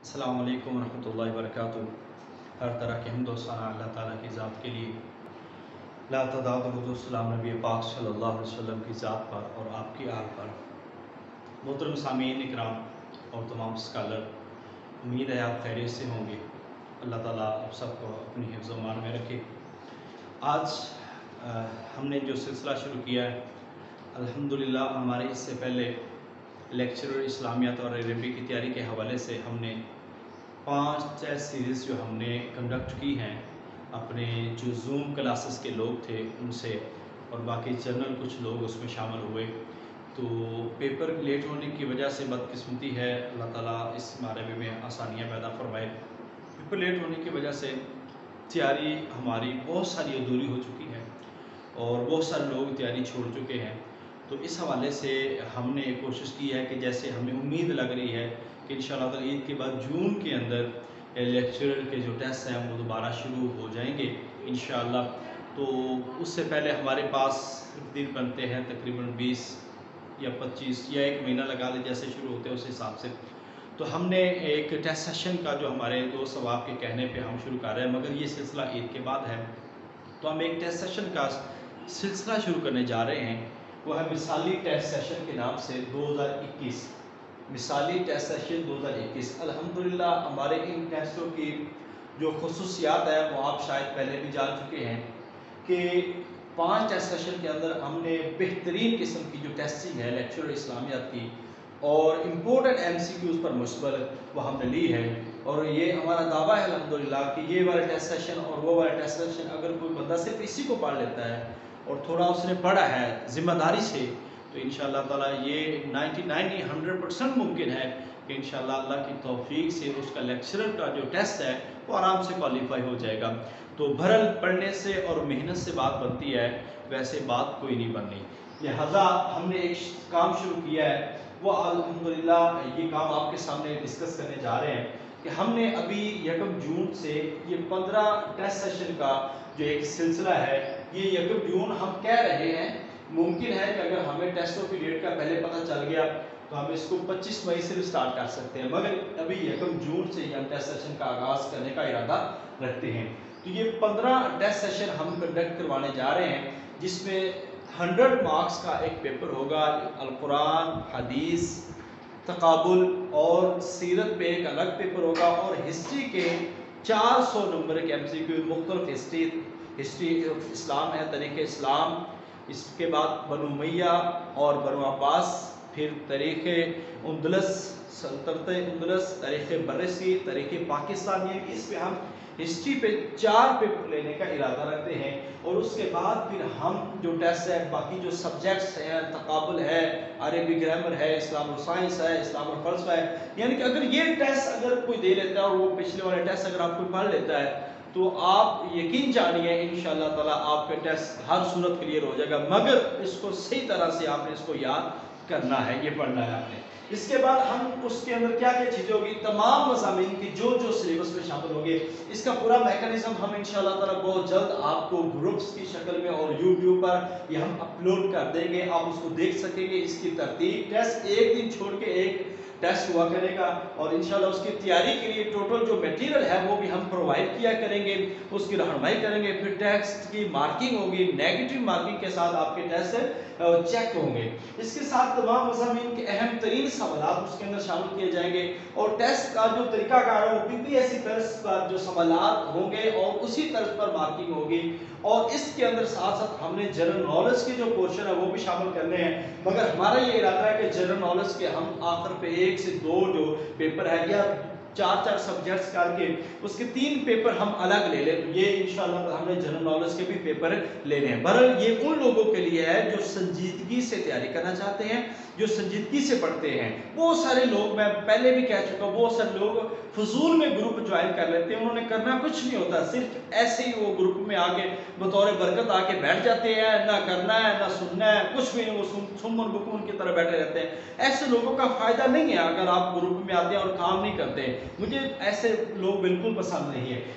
السلام علیکم ورحمۃ اللہ وبرکاتہ۔ ہر طرح کے حمد و ثنا اللہ تعالیٰ کی ذات کے لیے، لا تعداد درود و سلام نبی پاک صلی اللہ علیہ وسلم کی ذات پر اور آپ کی آل پر۔ محترم سامعین اکرام اور تمام اسکالر، امید ہے آپ خیریت سے ہوں گے۔ اللہ تعالیٰ آپ سب کو اپنی حفظ و امان میں رکھے۔ آج ہم نے جو سلسلہ شروع کیا ہے، الحمدللہ ہمارے اس سے پہلے لیکچرر اسلامیات اور عربی کی تیاری کے حوالے سے ہم نے 5 ٹیسٹ سیریز جو ہم نے کنڈکٹ کی ہیں اپنے جو زوم کلاسز کے لوگ تھے ان سے، اور باقی جنرل کچھ لوگ اس میں شامل ہوئے۔ تو پیپر لیٹ ہونے کی وجہ سے بدقسمتی ہے، اللہ تعالیٰ اس بارے میں آسانیاں پیدا فرمائے۔ پیپر لیٹ ہونے کی وجہ سے تیاری ہماری بہت ساری ادھوری ہو چکی ہے اور بہت سارے لوگ تیاری چھوڑ چکے ہیں۔ تو اس حوالے سے ہم نے کوشش کی ہے کہ جیسے ہمیں امید لگ رہی ہے کہ انشاءاللہ تعالیٰ عید کے بعد جون کے اندر لیکچرر کے جو ٹیسٹ ہیں وہ دوبارہ شروع ہو جائیں گے انشاءاللہ۔ تو اس سے پہلے ہمارے پاس دن بنتے ہیں تقریباً 20 یا 25 یا 1 مہینہ لگا لے، جیسے شروع ہوتے ہیں اس حساب سے۔ تو ہم نے ایک ٹیسٹ سیشن کا جو ہمارے دوست احباب کے کہنے پہ ہم شروع کر رہے ہیں، مگر یہ سلسلہ عید کے بعد ہے، تو ہم ایک ٹیسٹ سیشن کا سلسلہ شروع کرنے جا رہے ہیں۔ وہ ہے مثالی ٹیسٹ سیشن کے نام سے 2021 مثالی ٹیسٹ سیشن 2021۔ الحمدللہ ہمارے ان ٹیسٹوں کی جو خصوصیات ہے وہ آپ شاید پہلے بھی جان چکے ہیں کہ 5 ٹیسٹ سیشن کے اندر ہم نے بہترین قسم کی جو ٹیسٹنگ ہے لیکچرر اسلامیات کی اور امپورٹنٹ MCQs پر مشتمل وہ ہم نے لی ہے، اور یہ ہمارا دعویٰ ہے الحمدللہ کہ یہ والا ٹیسٹ سیشن اور وہ والا ٹیسٹ سیشن اگر کوئی بندہ صرف اسی کو پڑھ لیتا ہے اور تھوڑا اس نے پڑھا ہے ذمہ داری سے، تو انشاءاللہ تعالیٰ یہ 100% ممکن ہے کہ انشاءاللہ اللہ کی توفیق سے اس کا لیکچرر کا جو ٹیسٹ ہے وہ آرام سے کوالیفائی ہو جائے گا۔ تو بھرل پڑھنے سے اور محنت سے بات بنتی ہے، ویسے بات کوئی نہیں بننی۔ لہذا ہم نے ایک کام شروع کیا ہے، وہ الحمدللہ یہ کام آپ کے سامنے ڈسکس کرنے جا رہے ہیں کہ ہم نے ابھی 1 جون سے یہ 15 ٹیسٹ سیشن کا جو ایک سلسلہ ہے، یہ 1 جون ہم کہہ رہے ہیں۔ ممکن ہے کہ اگر ہمیں ٹیسٹوں کی ڈیٹ کا پہلے پتہ چل گیا تو ہم اس کو 25 مئی سے بھی سٹارٹ کر سکتے ہیں، مگر ابھی 1 جون سے ہم ٹیسٹ سیشن کا آغاز کرنے کا ارادہ رکھتے ہیں۔ تو یہ 15 ٹیسٹ سیشن ہم کنڈکٹ کروانے جا رہے ہیں، جس میں 100 مارکس کا ایک پیپر ہوگا، القرآن، حدیث، تقابل اور سیرت پہ ایک الگ پیپر ہوگا، اور ہسٹری کے 400 نمبر کے MCQ مختلف ہسٹری اسلام ہے، تاریخ اسلام، اس کے بعد بنو امیہ اور بنو عباس، پھر تاریخ اندلس، سلطنت اندلس، تاریخ برصغیر، تاریخ پاکستان، یعنی اس پہ ہم ہسٹری پہ 4 پیپر لینے کا ارادہ رکھتے ہیں، اور اس کے بعد پھر ہم جو ٹیسٹ ہے باقی جو سبجیکٹس ہیں، تقابل ہے، عربی گرامر ہے، اسلام اور سائنس ہے، اسلام اور فلسفہ ہے، یعنی کہ اگر یہ ٹیسٹ اگر کوئی دے لیتا ہے اور وہ پچھلے والے ٹیسٹ اگر آپ کوئی پڑھ لیتا ہے تو آپ یقین جانیے انشاءاللہ تعالیٰ آپ کا ٹیسٹ ہر صورت کلیئر ہو جائے گا، مگر اس کو صحیح طرح سے آپ نے اس کو یاد کرنا ہے، یہ پڑھنا ہے آپ نے۔ اس کے بعد ہم اس کے اندر کیا کیا چیزیں ہوگی، تمام مضامین کی جو سلیبس میں شامل ہوں گے، اس کا پورا میکانزم ہم انشاءاللہ تعالیٰ بہت جلد آپ کو گروپس کی شکل میں اور YouTube پر یہ ہم اپلوڈ کر دیں گے، آپ اس کو دیکھ سکیں گے۔ اس کی ترتیب ٹیسٹ ایک دن چھوڑ کے ایک ٹیسٹ ہوا کرے گا، اور انشاءاللہ اس کی تیاری کے لیے ٹوٹل جو میٹیریل ہے وہ بھی ہم پرووائڈ کیا کریں گے، اس کی رہنمائی کریں گے۔ پھر ٹیسٹ کی مارکنگ ہوگی، نیگیٹو مارکنگ کے ساتھ آپ کے ٹیسٹ چیک ہوں گے۔ اس کے ساتھ تمام مضامین کے اہم ترین سوالات اس کے اندر شامل کیے جائیں گے، اور ٹیسٹ کا جو طریقہ کار ہے وہ PPSC طرز پر جو سوالات ہوں گے اور اسی طرز پر مارکنگ ہوگی، اور اس کے اندر ساتھ ساتھ ہم نے جنرل نالج کے جو پورشن ہے وہ بھی شامل کرنے ہیں، مگر ہمارا یہ ارادہ ہے کہ جنرل نالج کے ہم آخر پہ 1 سے 2 جو پیپر ہے یا 4 سبجیکٹس کر کے اس کے 3 پیپر ہم الگ لے لیں، تو یہ انشاءاللہ ہم نے جنرل نالج کے بھی پیپر لینے ہیں۔ بہرحال یہ ان لوگوں کے لیے ہے جو سنجیدگی سے تیاری کرنا چاہتے ہیں، جو سنجیدگی سے پڑھتے ہیں۔ بہت سارے لوگ، میں پہلے بھی کہہ چکا ہوں، بہت سارے لوگ فضول میں گروپ جوائن کر لیتے ہیں، انہوں نے کرنا کچھ نہیں ہوتا، صرف ایسے ہی وہ گروپ میں آگے بطور برکت آ کے بیٹھ جاتے ہیں، نہ کرنا ہے نہ سننا ہے، کچھ بھی نہیں، وہ سمن بکمن کی طرح بیٹھے رہتے ہیں۔ ایسے لوگوں کا فائدہ نہیں ہے اگر آپ گروپ میں آتے ہیں اور کام نہیں کرتے، مجھے ایسے لوگ بالکل پسند نہیں ہے۔